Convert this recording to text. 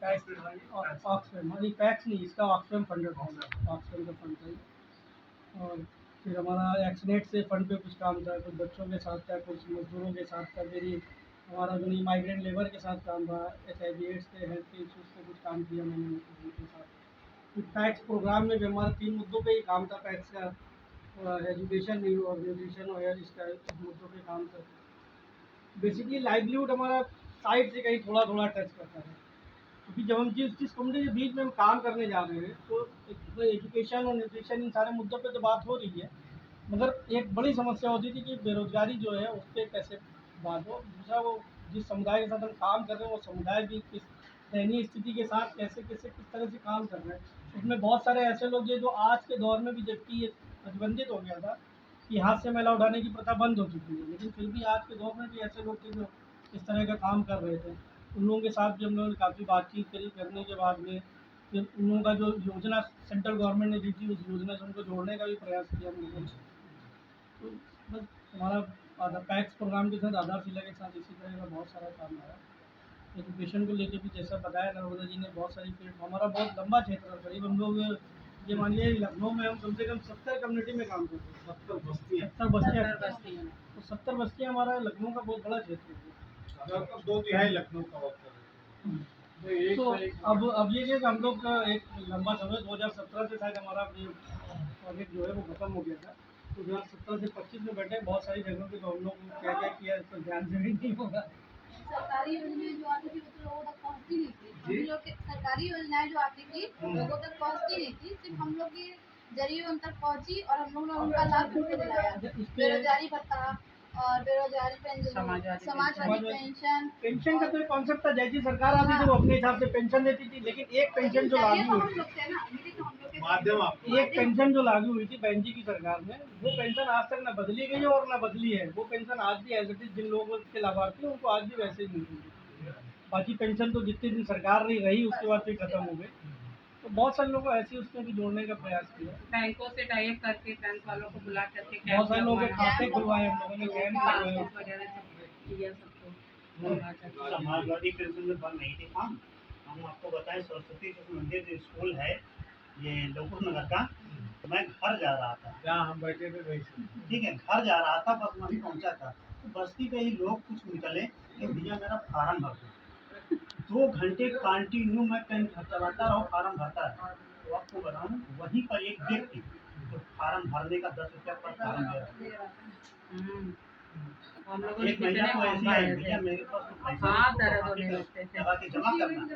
Oxfam, नहीं PACS नहीं, इसका ऑक्सफैम फंड था, ऑक्सफैम का फंड था ये। और फिर हमारा एक्सनेट से फंड पे कुछ काम था, कुछ बच्चों के साथ था, कुछ मजदूरों के साथ था, मेरी हमारा जो माइग्रेंट लेबर के साथ काम था, HIV एड्स के हेल्थ के इशूज़ पे कुछ काम किया मैंने उनके साथ। फिर पैक्स प्रोग्राम में भी हमारा 3 मुद्दों पे ही काम था पैक्स का, एजुकेशन और न्यूट्रिशन और हेल्थ, इसका मुद्दों पे काम था। बेसिकली लाइवलीहुड हमारा साइड से कहीं थोड़ा थोड़ा टच करता है, क्योंकि जब हम जिस कम्युनिटी के बीच में हम काम करने जा रहे हैं तो एजुकेशन और न्यूट्रिशन इन सारे मुद्दों पे तो बात हो रही है, मगर एक बड़ी समस्या होती थी कि बेरोजगारी जो है उस पर कैसे बात हो। दूसरा, वो जिस समुदाय के साथ हम काम कर रहे हैं वो समुदाय की किस दयनीय स्थिति के साथ कैसे कैसे किस तरह से काम कर रहे हैं। उसमें बहुत सारे ऐसे लोग हैं जो आज के दौर में भी, जबकि ये प्रतिबंधित हो गया था कि हाथ से मैला उठाने की प्रथा बंद हो चुकी है, लेकिन फिर भी आज के दौर में भी ऐसे लोग थे जो इस तरह का काम कर रहे थे। उन लोगों के साथ भी हम लोगों ने काफ़ी बातचीत करी, करने के बाद में फिर उन लोगों का जो योजना सेंट्रल गवर्नमेंट ने दी थी उस योजना से उनको जोड़ने का भी प्रयास किया हम लोगों ने। तो बस हमारा पैक्स प्रोग्राम के साथ, आधारशिला के साथ इसी तरह का बहुत सारा काम रहा। एजुकेशन को लेके भी जैसा बताया नर्मदा जी ने, बहुत सारी फील्ड, हमारा बहुत लंबा क्षेत्र है, करीब हम लोग ये मानिए लखनऊ में हम कम से कम 70 कम्युनिटी में काम करते हैं। 70 बस्तियाँ तो 70 बस्तियाँ हमारा लखनऊ का बहुत बड़ा क्षेत्र है। लगभग 2/3 लखनऊ कवर कर रहे हैं। तो अब ये है कि हम लोग का एक लंबा समय 2017 से शायद हमारा ये प्रोजेक्ट जो है वो खत्म हो गया था। तो 2017 से 25 में बैठे, बहुत सारी जगहों पे तो हम लोग क्या क्या किया इस पर ध्यान से भी नहीं होगा। सरकारी योजनाएं जो आती थी वो तो लोगों तक पहुंचती नहीं थी। हम लोग के सरकारी योजनाएं जो आती थी लोगों तक पहुंचती नहीं थी, सिर्फ हम लोग के जरिए उन तक पहुंची और हम लोग ने उनका लाभ उनको दिलाया। बेरोजगारी भत्ता और बेरोजगारी पेंशन, समाजवादी पेंशन पेंशन का तो एक कॉन्सेप्ट था, जैसी सरकार आती थी वो अपने हिसाब से पेंशन देती थी, लेकिन एक पेंशन जो लागू हुई थी, एक पेंशन जो लागू हुई थी बहन जी की सरकार में, वो पेंशन आज तक न बदली गई है और न बदली है। वो पेंशन आज भी एज इट इज, जिन लोगों के लाभार्थी हैं उनको आज भी वैसे ही मिल रही है। बाकी पेंशन तो जितने दिन सरकार नहीं रही उसके बाद फिर खत्म हो गई। तो बहुत सारे लोगों को ऐसे उसमें भी जोड़ने का प्रयास किया, बैंकों से टाइप करके बैंक वालों को बुला करके बहुत सारे लोगों के खाते खुलवाए हम लोगों ने, कैंप खुलवाए। वगैरह सब किया सबको। समाजवादी पेंशन में बंद नहीं थी काम। हम आपको बताएं, सरस्वती शिशु मंदिर स्कूल है ये लोकपुर नगर का, मैं घर जा रहा था, जहाँ हम बैठे थे वही। ठीक है, घर जा रहा था, बस वहीं पहुंचा था, तो बस्ती पे ही लोग कुछ निकले कि भैया मेरा फार्म भर दो। 2 घंटे कंटिन्यू मैं पेन चलाता रहा, फार्म भरता है। तो आपको बताऊं, वहीं पर एक व्यक्ति तो फार्म भरने का 10 रुपया पर फार्म दे रहा है। हम लोगों ने एक महीना तो ऐसी आई, भैया मेरे पास तो पैसा हाँ, दर्द होने लगते थे। लगा के जमा करना।